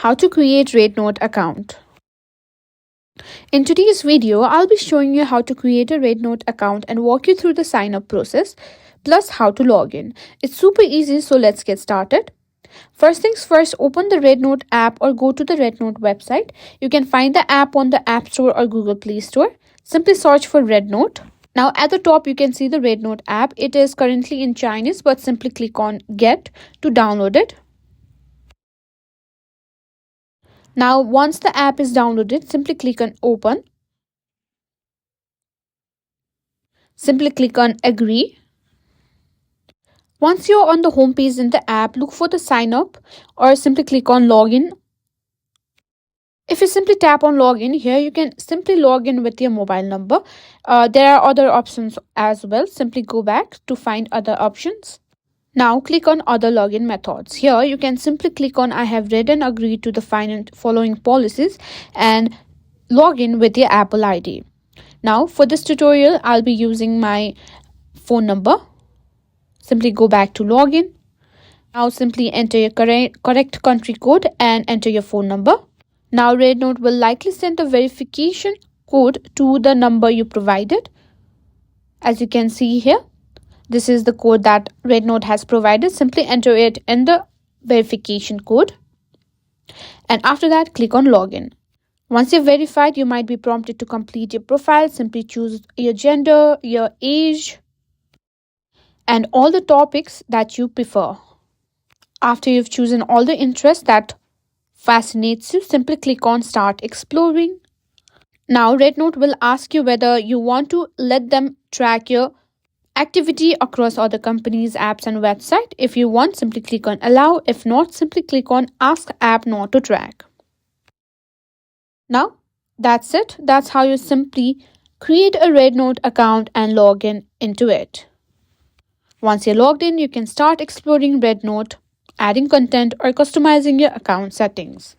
How to create REDnote account. In today's video, I'll be showing you how to create a REDnote account and walk you through the sign up process, plus how to log in. It's super easy, so let's get started. First things first, open the REDnote app or go to the REDnote website. You can find the app on the App Store or Google Play Store. Simply search for REDnote. Now at the top, you can see the REDnote app. It is currently in Chinese, but simply click on Get to download it. Now, once the app is downloaded, simply click on Open. Simply click on Agree. Once you're on the home page in the app, look for the sign up or simply click on Login. If you simply tap on Login, here you can simply log in with your mobile number. There are other options as well. Simply go back to find other options. Now click on other login methods. Here you can simply click on I have read and agreed to the following policies and log in with your Apple ID. Now for this tutorial, I'll be using my phone number. Simply go back to login. Now simply enter your correct country code and enter your phone number. Now REDnote will likely send a verification code to the number you provided. As you can see here, this is the code that REDnote has provided. Simply enter it in the verification code. And after that, click on Login. Once you're verified, you might be prompted to complete your profile. Simply choose your gender, your age, and all the topics that you prefer. After you've chosen all the interests that fascinates you, simply click on Start Exploring. Now, REDnote will ask you whether you want to let them track your activity across other companies, apps, and website. If you want, simply click on Allow. If not, simply click on Ask App Not to Track. Now, that's it. That's how you simply create a REDnote account and log in into it. Once you're logged in, you can start exploring REDnote, adding content, or customizing your account settings.